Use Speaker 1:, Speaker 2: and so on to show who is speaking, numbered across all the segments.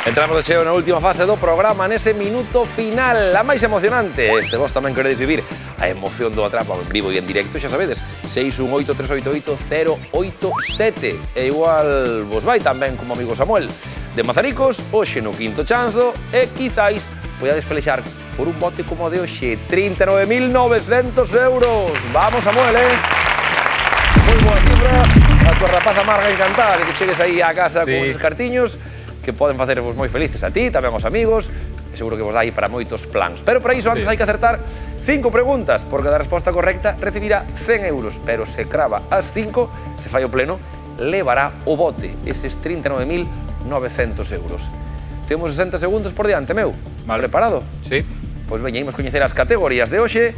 Speaker 1: Entramos de cheo na última fase do programa, nese minuto final, a máis emocionante. Se vos tamén queredes vivir a emoción do Atrapa en vivo e en directo, xa sabedes, 618-388-087. E igual vos vai tamén como amigo Samuel de Mazaricos, hoxe no quinto chanzo, e quizáis podades pelexar por un bote como de hoxe, 39.900 euros. Vamos, Samuel, moi boa cifra, a tua rapaza Marga encantada de que chegues aí á casa con esos cartiños que poden facervos moi felices a ti, tamén aos amigos, e seguro que vos dai para moitos plans. Pero para iso antes hai que acertar 5 preguntas, por cada resposta correcta recibirá 100 euros, pero se crava as 5, se fai o pleno, levará o bote, eses 39.900 euros. Temos 60 segundos por diante, meu.
Speaker 2: Vale.
Speaker 1: Preparado?
Speaker 2: Sí.
Speaker 1: Pois veña, imos coñecer as categorías de hoxe,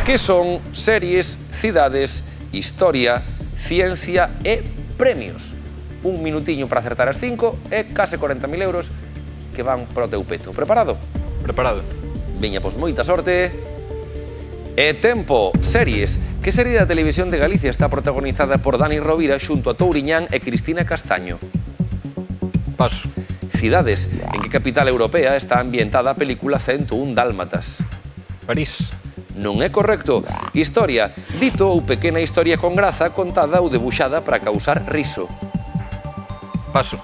Speaker 1: que son series, cidades, historia, ciencia e premios. Un minutiño para acertar as 5 e case 40.000 euros que van para o teu peto. Preparado?
Speaker 2: Preparado.
Speaker 1: Veña, pois moita sorte. E tempo, series. Que serie da televisión de Galicia está protagonizada por Dani Rovira xunto a Touriñán e Cristina Castaño?
Speaker 2: Paso.
Speaker 1: Cidades. En que capital europea está ambientada a película 101 Dálmatas?
Speaker 2: París.
Speaker 1: Non é correcto. Historia. Dito ou pequena historia con graza contada ou debuxada para causar riso?
Speaker 2: Paso.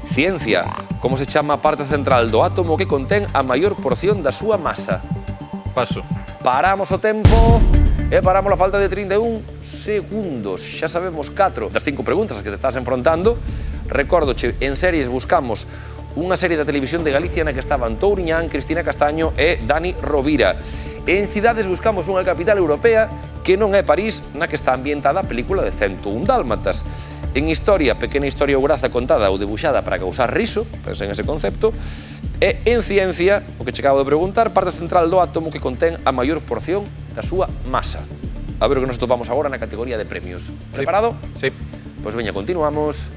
Speaker 1: Ciencia. Como se chama a parte central do átomo que contén a maior porción da súa masa?
Speaker 2: Paso.
Speaker 1: Paramos o tempo e paramos a falta de 31 segundos. Xa sabemos 4 das 5 preguntas as que te estás enfrontando. Recórdoche, en series buscamos unha serie da televisión de Galicia na que estaban Touriñán, Cristina Castaño e Dani Rovira. En cidades buscamos unha capital europea que non é París, na que está ambientada a película de 101 Dálmatas. En historia, pequena historia ou graza contada ou debuxada para causar riso, pensa en ese concepto. E en ciencia, o que che acabo de preguntar, parte central do átomo que contén a maior porción da súa masa. A ver o que nos topamos agora na categoría de premios. Preparado?
Speaker 2: Sí.
Speaker 1: Pois veña, continuamos.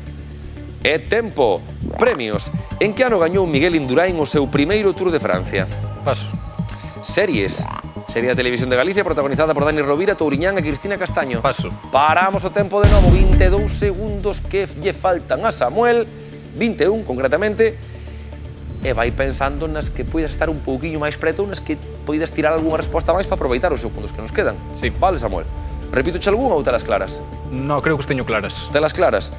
Speaker 1: E tempo. Premios. En que ano gañou Miguel Indurain o seu primeiro Tour de Francia?
Speaker 2: Paso.
Speaker 1: Series. Serie da televisión de Galicia protagonizada por Dani Rovira, Touriñán e Cristina Castaño.
Speaker 2: Paso.
Speaker 1: Paramos o tempo de novo, 22 segundos que lle faltan a Samuel, 21 concretamente, e vai pensando nas que poidas estar un pouquiño máis preto, nas que poidas tirar algunha resposta máis para aproveitar os segundos que nos quedan.
Speaker 2: Sí.
Speaker 1: Vale, Samuel. Repítoche algunha ou telas claras?
Speaker 2: No, creo que os teño claras.
Speaker 1: Telas claras?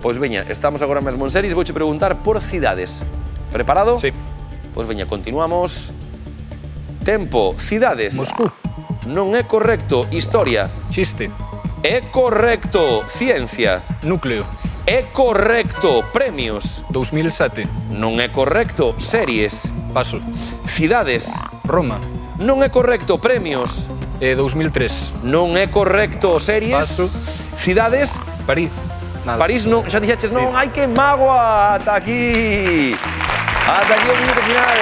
Speaker 1: Pois veña, estamos agora mesmo en series, vouche preguntar por cidades. Preparado?
Speaker 2: Sí.
Speaker 1: Pois veña, continuamos. Tempo, cidades.
Speaker 2: Moscú.
Speaker 1: Non é correcto. Historia.
Speaker 2: Chiste.
Speaker 1: É correcto. Ciencia.
Speaker 2: Núcleo.
Speaker 1: É correcto. Premios.
Speaker 2: 2007.
Speaker 1: Non é correcto. Series.
Speaker 2: Paso.
Speaker 1: Cidades.
Speaker 2: Roma.
Speaker 1: Non é correcto. Premios.
Speaker 2: 2003.
Speaker 1: Non é correcto. Series.
Speaker 2: Paso.
Speaker 1: Cidades.
Speaker 2: París. Nada.
Speaker 1: París non, xa dixeches non, hai que mágoa. Ata aquí. Ata aquí o minuto final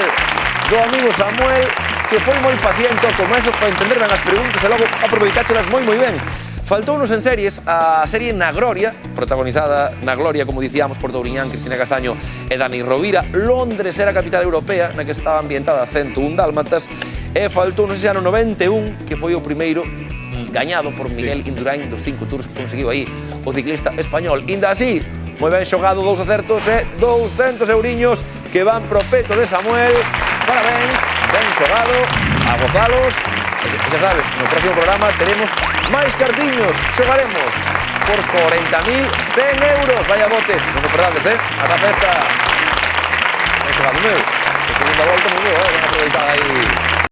Speaker 1: do amigo Samuel, que foi moi paciente ao comezo para entender ben as preguntas e logo aproveitáchelas moi ben. Faltounos en series a serie Na Gloria, protagonizada na Gloria, como dicíamos, por Touriñán, Cristina Castaño e Dani Rovira. Londres era a capital europea na que estaba ambientada 101 Dálmatas. E faltounos ese ano 91, que foi o primeiro gañado por Miguel Indurain dos 5 tours que conseguiu aí o ciclista español. Inda así, moi ben xogado, 2 acertos e 200 euriños que van pro peto de Samuel. Parabéns, ben xogado, a gozalos. E xa sabes, no próximo programa teremos máis cartiños. Xogaremos por 40.100 euros. Vaya bote, non me perdades, Ata a festa. Ben xogado, meu. A segunda volta, moi ben aproveitada aí.